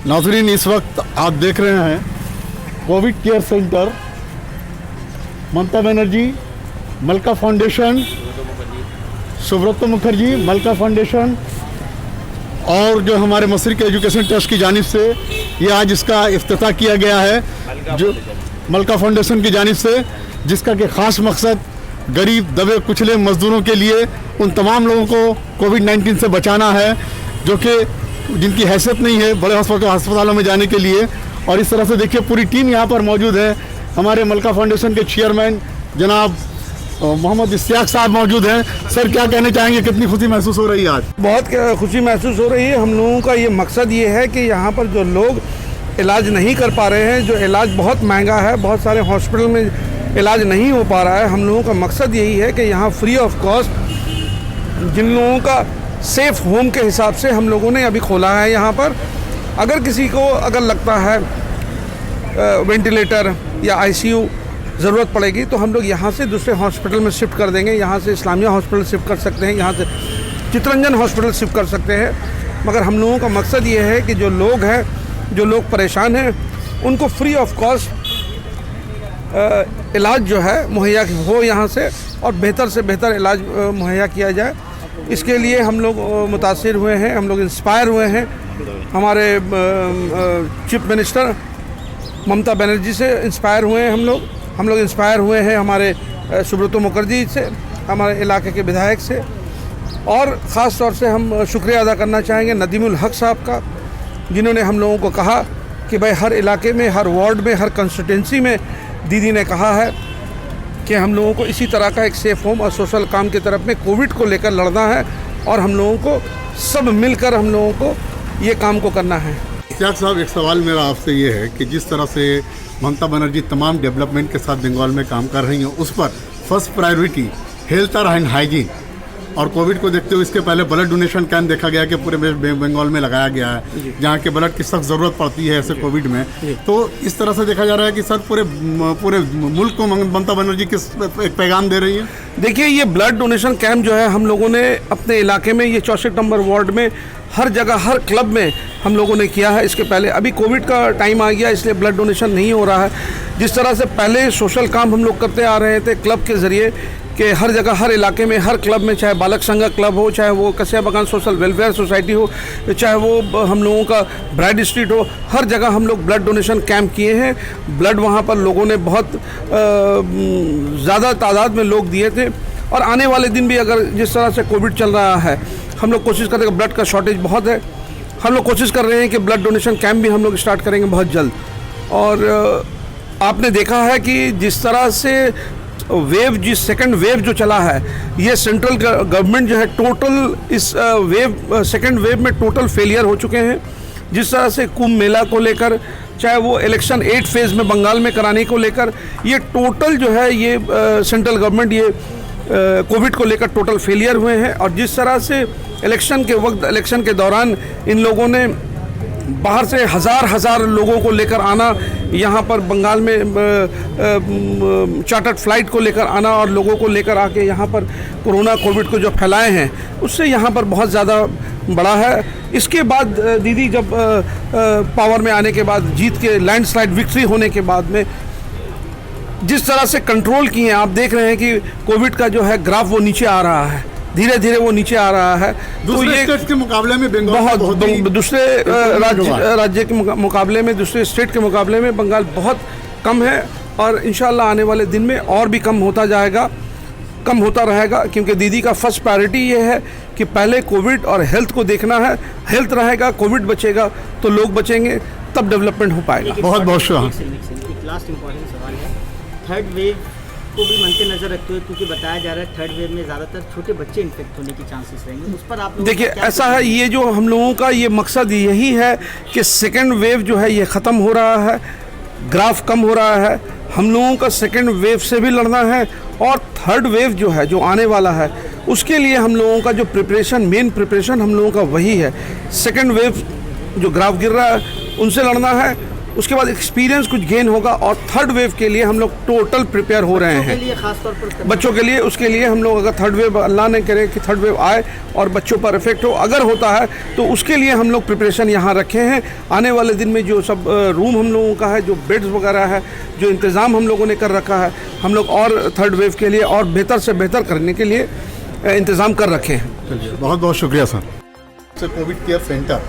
नाज़रीन, इस वक्त आप देख रहे हैं Covid care centre, Mamata Banerjee मलका फाउंडेशन, सुब्रतो मुखर्जी मलका फाउंडेशन और जो हमारे मशरिक एजुकेशन ट्रस्ट की जानिब से ये आज इसका इफ्तिताह किया गया है, जो मलका फाउंडेशन की जानिब से, जिसका कि ख़ास मकसद गरीब दबे कुचले मज़दूरों के लिए, उन तमाम लोगों को कोविड-19 से बचाना है जो कि जिनकी हैसियत नहीं है बड़े अस्पतालों में जाने के लिए। और इस तरह से देखिए पूरी टीम यहाँ पर मौजूद है। हमारे मलका फाउंडेशन के चेयरमैन जनाब मोहम्मद इश्तियाक साहब मौजूद हैं। सर, क्या कहना चाहेंगे, कितनी खुशी महसूस हो रही है आज? बहुत खुशी महसूस हो रही है। हम लोगों का ये मकसद ये है कि यहाँ पर जो लोग इलाज नहीं कर पा रहे हैं, जो इलाज बहुत महंगा है, बहुत सारे हॉस्पिटल में इलाज नहीं हो पा रहा है, हम लोगों का मकसद यही है कि यहाँ फ्री ऑफ कॉस्ट जिन लोगों का सेफ होम के हिसाब से हम लोगों ने अभी खोला है यहाँ पर, अगर किसी को अगर लगता है वेंटिलेटर या आईसीयू ज़रूरत पड़ेगी तो हम लोग यहाँ से दूसरे हॉस्पिटल में शिफ्ट कर देंगे। यहाँ से इस्लामिया हॉस्पिटल शिफ्ट कर सकते हैं, यहाँ से चितरंजन हॉस्पिटल शिफ्ट कर सकते हैं। मगर हम लोगों का मकसद ये है कि जो लोग हैं, जो लोग परेशान हैं, उनको फ्री ऑफ कॉस्ट इलाज जो है मुहैया हो यहाँ से, और बेहतर से बेहतर इलाज मुहैया किया जाए। इसके लिए हम लोग मुतासिर हुए हैं, हम लोग इंस्पायर हुए हैं हमारे चीफ मिनिस्टर ममता बनर्जी से इंस्पायर हुए हैं। हम लोग इंस्पायर हुए हैं हमारे सुब्रतो मुखर्जी से, हमारे इलाके के विधायक से, और ख़ास तौर से हम शुक्रिया अदा करना चाहेंगे नदीमुल हक साहब का, जिन्होंने हम लोगों को कहा कि भाई हर इलाके में, हर वार्ड में, हर कंस्टिट्यूंसी में दीदी ने कहा है कि हम लोगों को इसी तरह का एक सेफ होम और सोशल काम की तरफ में कोविड को लेकर लड़ना है, और हम लोगों को सब मिलकर हम लोगों को ये काम को करना है। इश्तियाक साहब, एक सवाल मेरा आपसे ये है कि जिस तरह से ममता बनर्जी तमाम डेवलपमेंट के साथ बंगाल में काम कर रही हैं, उस पर first priority health and hygiene, और कोविड को देखते हुए इसके पहले ब्लड डोनेशन कैंप देखा गया कि पूरे बंगाल में लगाया गया है, जहाँ के ब्लड की सख्त ज़रूरत पड़ती है ऐसे कोविड में। तो इस तरह से देखा जा रहा है कि सर पूरे मुल्क को ममता बनर्जी किस एक पैगाम दे रही है? देखिए, ये ब्लड डोनेशन कैंप जो है हम लोगों ने अपने इलाके में, ये 64 नंबर वार्ड में, हर जगह, हर क्लब में हम लोगों ने किया है। इसके पहले अभी कोविड का टाइम आ गया, इसलिए ब्लड डोनेशन नहीं हो रहा है। जिस तरह से पहले सोशल काम हम लोग करते आ रहे थे क्लब के ज़रिए, कि हर जगह, हर इलाके में, हर क्लब में, चाहे बालक संघ क्लब हो, चाहे वो कसिया बगान सोशल वेलफेयर सोसाइटी हो, चाहे वो हम लोगों का ब्राइड स्ट्रीट हो, हर जगह हम लोग ब्लड डोनेशन कैंप किए हैं। ब्लड वहाँ पर लोगों ने बहुत ज़्यादा तादाद में लोग दिए थे, और आने वाले दिन भी अगर जिस तरह से कोविड चल रहा है, हम लोग कोशिश करते हैं, ब्लड का शॉर्टेज बहुत है, हम लोग कोशिश कर रहे हैं कि ब्लड डोनेशन कैंप भी हम लोग स्टार्ट करेंगे बहुत जल्द। और आपने देखा है कि जिस तरह से सेकंड वेव जो चला है, ये सेंट्रल गवर्नमेंट जो है टोटल इस सेकंड वेव में टोटल फेलियर हो चुके हैं। जिस तरह से कुंभ मेला को लेकर, चाहे वो इलेक्शन 8 फेज़ में बंगाल में कराने को लेकर, ये टोटल जो है ये सेंट्रल गवर्नमेंट ये कोविड को लेकर टोटल फेलियर हुए हैं। और जिस तरह से इलेक्शन के वक्त, इलेक्शन के दौरान इन लोगों ने बाहर से हज़ार लोगों को लेकर आना, यहाँ पर बंगाल में चार्टर्ड फ्लाइट को लेकर आना, और लोगों को लेकर आके यहाँ पर कोरोना कोविड को जो फैलाए हैं, उससे यहाँ पर बहुत ज़्यादा बड़ा है। इसके बाद दीदी जब पावर में आने के बाद, जीत के लैंडस्लाइड विक्ट्री होने के बाद में जिस तरह से कंट्रोल किए हैं, आप देख रहे हैं कि कोविड का जो है ग्राफ वो नीचे आ रहा है, धीरे धीरे वो नीचे आ रहा है। तो ये स्टेट के मुकाबले में बंगाल दूसरे राज्य के मुकाबले में, दूसरे स्टेट के मुकाबले में बंगाल बहुत कम है, और इंशाल्लाह आने वाले दिन में और भी कम होता जाएगा, कम होता रहेगा, क्योंकि दीदी का फर्स्ट प्रायोरिटी ये है कि पहले कोविड और हेल्थ को देखना है। हेल्थ रहेगा, कोविड बचेगा तो लोग बचेंगे, तब डेवलपमेंट हो पाएगा। बहुत बहुत शुक्रिया। लास्ट इम्पॉर्टेंट सवाल है, थर्ड वेव को भी मद्देनजर रखते हुए, क्योंकि बताया जा रहा है थर्ड वेव में ज़्यादातर छोटे बच्चे इन्फेक्ट होने के चांसेस रहेंगे, उस पर आप देखिए, ऐसा है, ये जो हम लोगों का ये मकसद यही है कि सेकेंड वेव जो है ये ख़त्म हो रहा है, ग्राफ कम हो रहा है, हम लोगों का सेकेंड वेव से भी लड़ना है, और थर्ड वेव जो है, जो आने वाला है, उसके लिए हम लोगों का जो प्रिपरेशन, मेन प्रिपरेशन हम लोगों का वही है। सेकेंड वेव जो ग्राफ गिर रहा है उनसे लड़ना है, उसके बाद एक्सपीरियंस कुछ गेन होगा और थर्ड वेव के लिए हम लोग टोटल प्रिपेयर हो रहे के हैं। लिए खास तौर पर बच्चों के लिए, उसके लिए हम लोग अगर थर्ड वेव, अल्लाह ने करे कि थर्ड वेव आए और बच्चों पर इफेक्ट हो, अगर होता है तो उसके लिए हम लोग प्रिपरेशन यहाँ रखे हैं। आने वाले दिन में जो सब रूम हम लोगों का है, जो बेड्स वगैरह है, जो इंतज़ाम हम लोगों ने कर रखा है, हम लोग और थर्ड वेव के लिए और बेहतर से बेहतर करने के लिए इंतज़ाम कर रखे हैं। चलिए, बहुत बहुत शुक्रिया सर। कोविड केयर सेंटर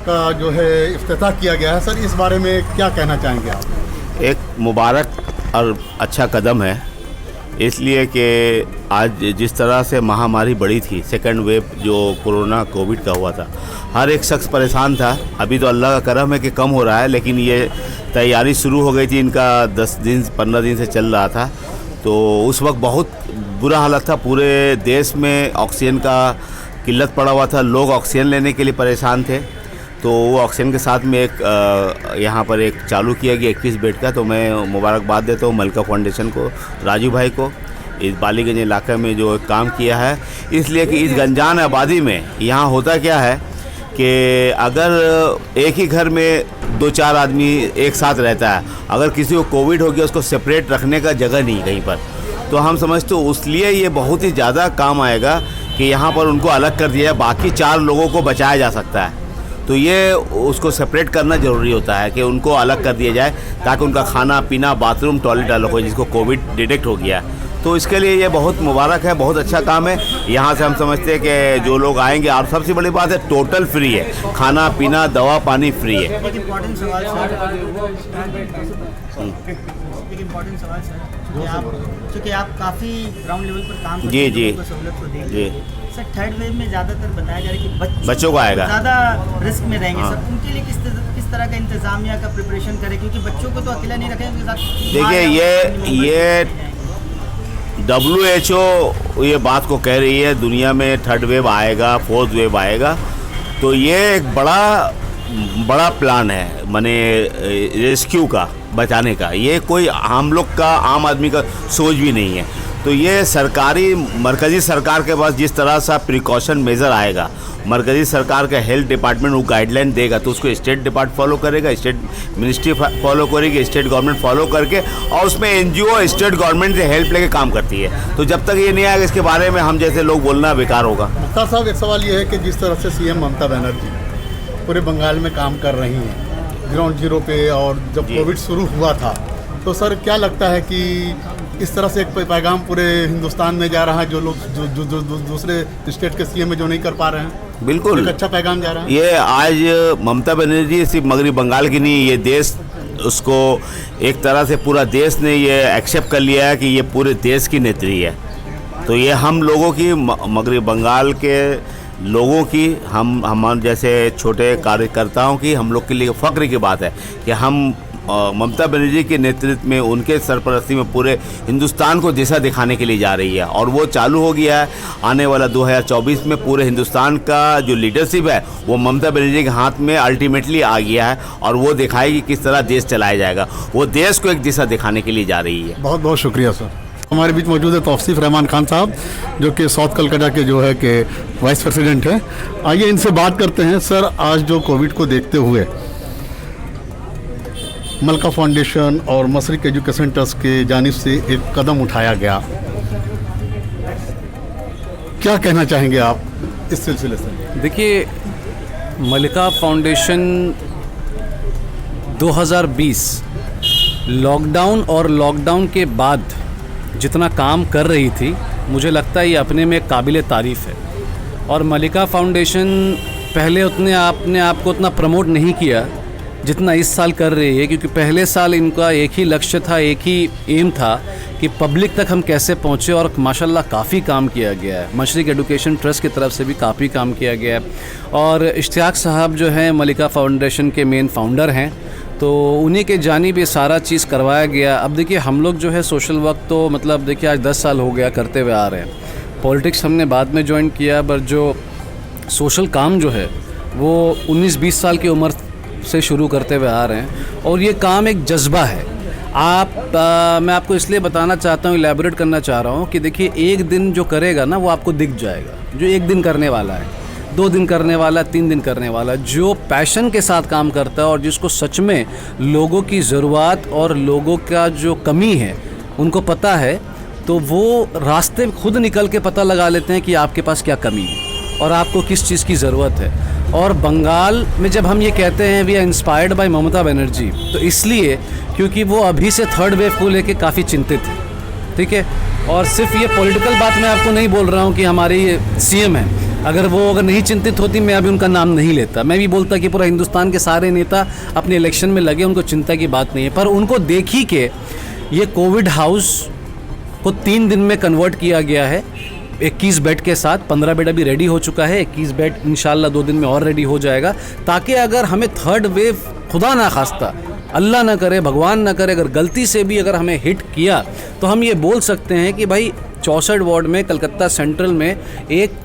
का जो है इफ्तिताह किया गया है सर, इस बारे में क्या कहना चाहेंगे आप? एक मुबारक और अच्छा कदम है, इसलिए कि आज जिस तरह से महामारी बढ़ी थी, सेकंड वेव जो कोरोना कोविड का हुआ था, हर एक शख्स परेशान था। अभी तो अल्लाह का करम है कि कम हो रहा है, लेकिन ये तैयारी शुरू हो गई थी, इनका 10 दिन 15 दिन से चल रहा था। तो उस वक्त बहुत बुरा हालत था, पूरे देश में ऑक्सीजन का किल्लत पड़ा हुआ था, लोग ऑक्सीजन लेने के लिए परेशान थे। तो वो ऑक्सीजन के साथ में एक यहाँ पर एक चालू किया गया 21 बेड का। तो मैं मुबारकबाद देता हूँ मलका फाउंडेशन को, राजू भाई को, इस बालीगंज इलाके में जो काम किया है। इसलिए कि इस गंजान आबादी में यहाँ होता क्या है कि अगर एक ही घर में 2-4 आदमी एक साथ रहता है, अगर किसी को कोविड हो गया उसको सेपरेट रखने का जगह नहीं कहीं पर, तो हम समझते हो उसलिए ये बहुत ही ज़्यादा काम आएगा कि यहाँ पर उनको अलग कर दिया, बाकी 4 लोगों को बचाया जा सकता है। तो ये उसको सेपरेट करना ज़रूरी होता है कि उनको अलग कर दिया जाए, ताकि उनका खाना पीना, बाथरूम, टॉयलेट अलग हो, जिसको कोविड डिटेक्ट हो गया। तो इसके लिए ये बहुत मुबारक है, बहुत अच्छा काम है। यहाँ से हम समझते हैं कि जो लोग आएंगे, और सबसे बड़ी बात है टोटल फ्री है, खाना पीना दवा पानी फ्री है। एक इम्पोर्टेंट सवाल सर, क्योंकि आप काफ़ी ग्राउंड लेवल पर काम करते हैं, लोगों को सहूलत को देंगे सर। थर्ड वेव में ज़्यादातर बताया जा रहा है कि बच्चों को आएगा, ज़्यादा रिस्क में रहेंगे सर। उनके लिए किस तरह का इंतजामिया का प्रिपरेशन करें, क्योंकि बच्चों को तो अकेला नहीं रखें उनके साथ। देखिए ये WHO ये बात को कह रही है, दुनिया में थर्ड वेव आएगा, फोर्थ वेव आएगा। तो ये एक बड़ा प्लान है, माने रेस्क्यू का, बचाने का। ये कोई हम लोग का, आम आदमी का सोच भी नहीं है। तो ये सरकारी, मरकज़ी सरकार के पास जिस तरह सा प्रिकॉशन मेज़र आएगा, मरकज़ी सरकार का हेल्थ डिपार्टमेंट वो गाइडलाइन देगा, तो उसको स्टेट डिपार्टमेंट फॉलो करेगा, स्टेट मिनिस्ट्री फॉलो करेगी, स्टेट गवर्नमेंट फॉलो करके, और उसमें NGO स्टेट गवर्नमेंट से हेल्प लेके काम करती है। तो जब तक ये नहीं आएगा, इसके बारे में हम जैसे लोग बोलना बेकार होगा। मुख्तार साहब, एक सवाल ये है कि जिस तरह से CM ममता बनर्जी पूरे बंगाल में काम कर रही हैं ग्राउंड जीरो पे, और जब कोविड शुरू हुआ था, तो सर क्या लगता है कि इस तरह से एक पैगाम पूरे हिंदुस्तान में जा रहा है, जो लोग जो दूसरे स्टेट के CM में जो नहीं कर पा रहे हैं? बिल्कुल एक अच्छा पैगाम जा रहा है। ये आज ममता बनर्जी सिर्फ मगरबी बंगाल की नहीं, ये देश, उसको एक तरह से पूरा देश ने ये एक्सेप्ट कर लिया है कि ये पूरे देश की नेत्री है। तो ये हम लोगों की, मगरबी बंगाल के लोगों की, हम जैसे छोटे कार्यकर्ताओं की, हम लोग के लिए फ़ख्र की बात है कि हम ममता बनर्जी के नेतृत्व में, उनके सरपरस्ती में पूरे हिंदुस्तान को दिशा दिखाने के लिए जा रही है। और वो चालू हो गया है। आने वाला 2024 में पूरे हिंदुस्तान का जो लीडरशिप है वो ममता बनर्जी के हाथ में अल्टीमेटली आ गया है, और वो दिखाएगी किस तरह देश चलाया जाएगा। वो देश को एक दिशा दिखाने के लिए जा रही है। बहुत बहुत शुक्रिया सर। हमारे बीच मौजूद है तौसीफ रहमान खान साहब, जो कि साउथ कलकत्ता के जो है कि वाइस प्रेसिडेंट हैं। आइए इनसे बात करते हैं। सर, आज जो कोविड को देखते हुए मलका फाउंडेशन और मशरिक एजुकेशन ट्रस्ट के जानिब से एक कदम उठाया गया, क्या कहना चाहेंगे आप इस सिलसिले से? देखिए, मलका फाउंडेशन 2020 लॉकडाउन और लॉकडाउन के बाद जितना काम कर रही थी, मुझे लगता है ये अपने में काबिल तारीफ़ है। और मलका फाउंडेशन पहले अपने आप को उतना प्रमोट नहीं किया जितना इस साल कर रही है, क्योंकि पहले साल इनका एक ही लक्ष्य था, एक ही एम था कि पब्लिक तक हम कैसे पहुँचे, और माशाल्लाह काफ़ी काम किया गया है। मशरिक एजुकेशन ट्रस्ट की तरफ से भी काफ़ी काम किया गया है। और इश्तियाक साहब जो हैं मलका फाउंडेशन के मेन फाउंडर हैं, तो उन्हीं के जानिब ये सारा चीज़ करवाया गया। अब देखिए, हम लोग जो है सोशल वर्क तो मतलब देखिए आज 10 साल हो गया करते हुए आ रहे हैं। पॉलिटिक्स हमने बाद में ज्वाइन किया, पर जो सोशल काम जो है वो 19-20 साल की उम्र से शुरू करते हुए आ रहे हैं। और ये काम एक जज्बा है। मैं आपको इसलिए बताना चाहता हूँ, इलेबोरेट करना चाह रहा हूँ कि देखिए, एक दिन जो करेगा ना वो आपको दिख जाएगा, जो एक दिन करने वाला है। 2 दिन करने वाला, 3 दिन करने वाला। जो पैशन के साथ काम करता है और जिसको सच में लोगों की ज़रूरत और लोगों का जो कमी है उनको पता है, तो वो रास्ते खुद निकल के पता लगा लेते हैं कि आपके पास क्या कमी है और आपको किस चीज़ की ज़रूरत है। और बंगाल में जब हम ये कहते हैं we are inspired by Mamata Banerjee, तो इसलिए क्योंकि वो अभी से 3rd वेव को लेके काफ़ी चिंतित है, ठीक है। और सिर्फ ये पॉलिटिकल बात मैं आपको नहीं बोल रहा हूँ कि हमारी सीएम है, अगर नहीं चिंतित होती मैं अभी उनका नाम नहीं लेता। मैं भी बोलता कि पूरा हिंदुस्तान के सारे नेता अपने इलेक्शन में लगे, उनको चिंता की बात नहीं है। पर उनको देखी कि ये कोविड हाउस को 3 दिन में कन्वर्ट किया गया है 21 बेड के साथ। 15 बेड अभी रेडी हो चुका है, 21 बेड इंशाल्लाह 2 दिन में और रेडी हो जाएगा, ताकि अगर हमें 3rd वेव खुदा ना खास्ता, अल्लाह ना करे, भगवान ना करे, अगर गलती से भी अगर हमें हिट किया तो हम ये बोल सकते हैं कि भाई 64 वार्ड में कलकत्ता सेंट्रल में एक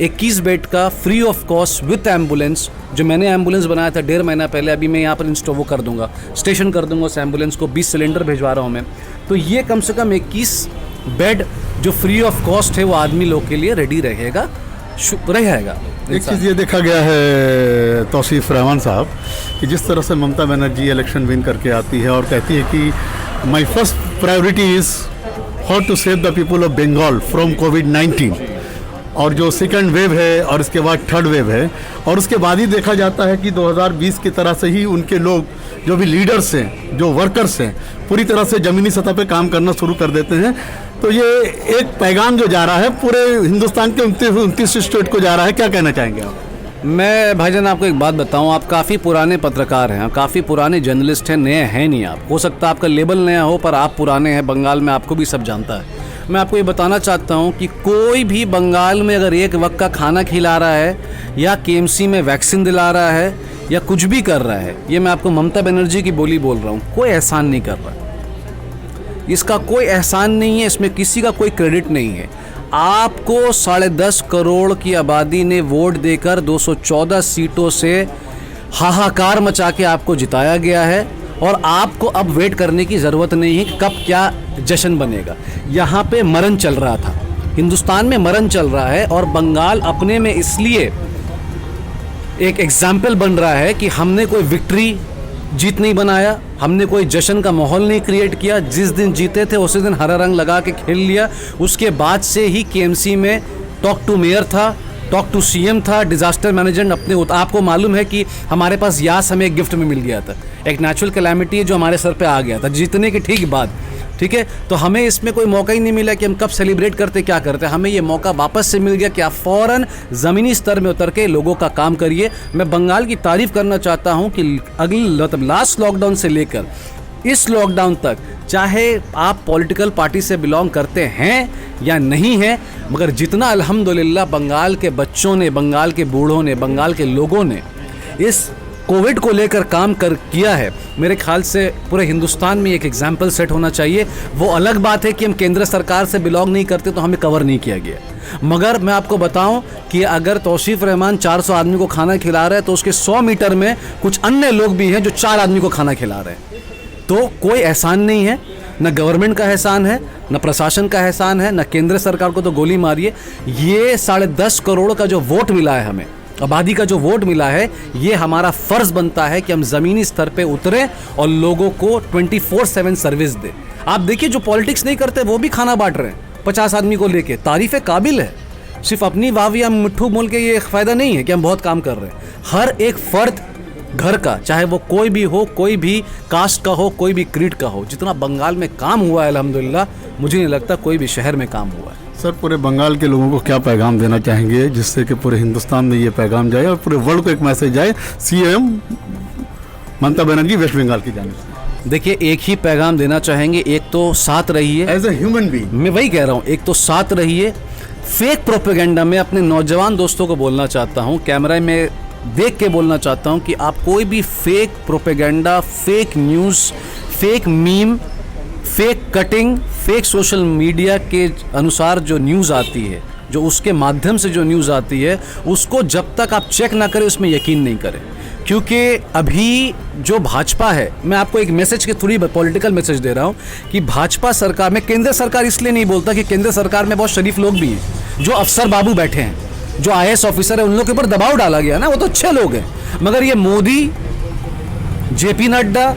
21 बेड का free of cost with ambulance, जो मैंने एम्बुलेंस बनाया था 1.5 महीना पहले, अभी मैं यहाँ पर वो कर दूंगा, स्टेशन कर दूंगा उस एम्बुलेंस को, 20 सिलेंडर भिजवा रहा हूँ मैं। तो ये कम से कम 21 बेड जो फ्री ऑफ कॉस्ट है वो आदमी लोग के लिए रेडी रहेगा। एक चीज़ ये देखा गया है तौसीफ रहमान साहब कि जिस तरह से ममता बनर्जी इलेक्शन विन करके आती है और कहती है कि my first priority is how to save the people of Bengal from कोविड-19, और जो 2nd वेव है और इसके बाद 3rd वेव है, और उसके बाद ही देखा जाता है कि 2020 की तरह से ही उनके लोग जो भी लीडर्स हैं, जो वर्कर्स हैं, पूरी तरह से ज़मीनी सतह पे काम करना शुरू कर देते हैं। तो ये एक पैगाम जो जा रहा है पूरे हिंदुस्तान के 29 स्टेट को जा रहा है, क्या कहना चाहेंगे आप? मैं भाईजान आपको एक बात बताऊं, आप काफ़ी पुराने पत्रकार हैं, काफ़ी पुराने जर्नलिस्ट हैं, नए हैं नहीं आप। हो सकता है आपका लेबल नया हो पर आप पुराने हैं, बंगाल में आपको भी सब जानता है। मैं आपको ये बताना चाहता हूँ कि कोई भी बंगाल में अगर एक वक्त का खाना खिला रहा है या केएमसी में वैक्सीन दिला रहा है या कुछ भी कर रहा है, ये मैं आपको ममता बनर्जी की बोली बोल रहा हूँ, कोई एहसान नहीं कर रहा। इसका कोई एहसान नहीं है, इसमें किसी का कोई क्रेडिट नहीं है। आपको 10.5 करोड़ की आबादी ने वोट देकर 214 सीटों से हाहाकार मचा के आपको जिताया गया है, और आपको अब वेट करने की ज़रूरत नहीं है कि कब क्या जश्न बनेगा। यहाँ पे मरण चल रहा था, हिंदुस्तान में मरण चल रहा है, और बंगाल अपने में इसलिए एक एग्जाम्पल बन रहा है कि हमने कोई विक्ट्री जीत नहीं बनाया, हमने कोई जश्न का माहौल नहीं क्रिएट किया। जिस दिन जीते थे उसी दिन हरा रंग लगा के खेल लिया। उसके बाद से ही केएमसी में टॉक टू मेयर था, टॉक टू सीएम था, डिज़ास्टर मैनेजमेंट अपने। आपको मालूम है कि हमारे पास यास हमें एक गिफ्ट में मिल गया था, एक नेचुरल कैलामिटी है जो हमारे सर पे आ गया था जीतने के ठीक बाद, ठीक है। तो हमें इसमें कोई मौका ही नहीं मिला कि हम कब सेलिब्रेट करते क्या करते, हमें ये मौका वापस से मिल गया कि आप फ़ौरन ज़मीनी स्तर में उतर के लोगों का काम करिए। मैं बंगाल की तारीफ़ करना चाहता हूँ कि मतलब लास्ट लॉकडाउन से लेकर इस लॉकडाउन तक, चाहे आप पॉलिटिकल पार्टी से बिलोंग करते हैं या नहीं हैं, मगर जितना अल्हम्दुलिल्लाह बंगाल के बच्चों ने, बंगाल के बूढ़ों ने, बंगाल के लोगों ने इस कोविड को लेकर काम किया है, मेरे ख्याल से पूरे हिंदुस्तान में एक एग्जाम्पल सेट होना चाहिए। वो अलग बात है कि हम केंद्र सरकार से बिलोंग नहीं करते तो हमें कवर नहीं किया गया, मगर मैं आपको बताऊं कि अगर तौसीफ रहमान 400 आदमी को खाना खिला रहे हैं तो उसके 100 मीटर में कुछ अन्य लोग भी हैं जो 4 आदमी को खाना खिला रहे हैं। तो कोई एहसान नहीं है, न गवर्नमेंट का एहसान है, न प्रशासन का एहसान है, न केंद्र सरकार को तो गोली मारिए। ये 10.5 करोड़ का जो वोट मिला है, हमें आबादी का जो वोट मिला है, ये हमारा फ़र्ज़ बनता है कि हम ज़मीनी स्तर पे उतरें और लोगों को 24/7 सर्विस दें। आप देखिए जो पॉलिटिक्स नहीं करते वो भी खाना बांट रहे हैं 50 आदमी को लेके, तारीफ़ काबिल है। सिर्फ अपनी वाह या मिट्ठू बोल के ये फ़ायदा नहीं है कि हम बहुत काम कर रहे हैं। हर एक फ़र्द घर का, चाहे वो कोई भी हो, कोई भी कास्ट का हो, कोई भी क्रीड का हो, जितना बंगाल में काम हुआ है अल्हम्दुलिल्लाह, मुझे नहीं लगता कोई भी शहर में काम हुआ है। सर, पूरे बंगाल के लोगों को क्या पैगाम देना चाहेंगे जिससे कि पूरे हिंदुस्तान में ये पैगाम जाए और पूरे वर्ल्ड को एक मैसेज जाए सीएम ममता बनर्जी वेस्ट बंगाल की जानिब से? देखिए, एक ही पैगाम देना चाहेंगे, एक तो साथ रहिए एज ए ह्यूमन बीइंग। मैं वही कह रहा हूँ, एक तो साथ रहिए। फेक प्रोपेगेंडा में अपने नौजवान दोस्तों को बोलना चाहता हूँ, कैमरा में देख के बोलना चाहता हूँ कि आप कोई भी fake propaganda, fake news, fake meme, fake cutting, fake social media के अनुसार जो न्यूज़ आती है, जो उसके माध्यम से जो न्यूज़ आती है, उसको जब तक आप चेक ना करें उसमें यकीन नहीं करें। क्योंकि अभी जो भाजपा है, मैं आपको एक मैसेज के थ्रू पॉलिटिकल मैसेज दे रहा हूँ कि भाजपा सरकार में, केंद्र सरकार इसलिए नहीं बोलता कि केंद्र सरकार में बहुत शरीफ लोग भी हैं, जो अफसर बाबू बैठे हैं, जो IAS ऑफिसर है उन लोग के ऊपर दबाव डाला गया ना, वो तो अच्छे लोग हैं, मगर ये मोदी, JP नड्डा,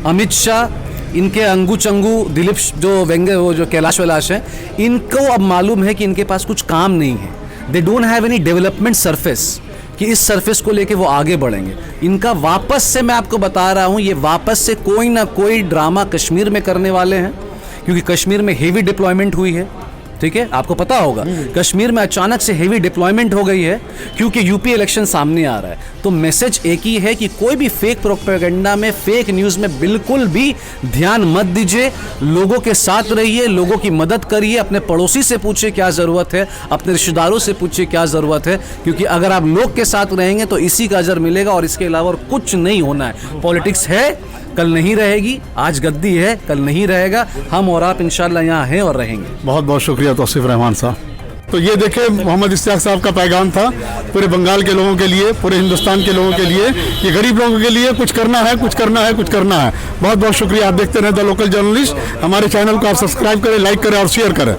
अमित शाह, इनके अंगू चंगू दिलीप जो व्यंग्य वो जो कैलाश वैलाश है, इनको अब मालूम है कि इनके पास कुछ काम नहीं है। They don't have any development surface कि इस सरफेस को लेके वो आगे बढ़ेंगे। इनका वापस से मैं आपको बता रहा हूँ, ये वापस से कोई ना कोई ड्रामा कश्मीर में करने वाले हैं, क्योंकि कश्मीर में हेवी डिप्लॉयमेंट हुई है, ठीक है, आपको पता होगा कश्मीर में अचानक से हेवी डिप्लॉयमेंट हो गई है क्योंकि यूपी इलेक्शन सामने आ रहा है। तो मैसेज एक ही है कि कोई भी फेक प्रोपेगेंडा में, फेक न्यूज़ में बिल्कुल भी ध्यान मत दीजिए, लोगों के साथ रहिए, लोगों की मदद करिए, अपने पड़ोसी से पूछिए क्या ज़रूरत है, अपने रिश्तेदारों से पूछिए क्या ज़रूरत है, क्योंकि अगर आप लोग के साथ रहेंगे तो इसी का अजर मिलेगा और इसके अलावा और कुछ नहीं होना है। पॉलिटिक्स है, कल नहीं रहेगी, आज गद्दी है, कल नहीं रहेगा, हम और आप इंशाल्लाह यहाँ हैं और रहेंगे। बहुत बहुत शुक्रिया तौसीफ रहमान साहब। तो ये देखे मोहम्मद इश्तियाक साहब का पैगाम था पूरे बंगाल के लोगों के लिए, पूरे हिंदुस्तान के लोगों के लिए, कि गरीब लोगों के लिए कुछ करना है, कुछ करना है, कुछ करना है। बहुत बहुत शुक्रिया। आप देखते रहें द लोकल जर्नलिस्ट। हमारे चैनल को आप सब्सक्राइब करें, लाइक करें और शेयर करें।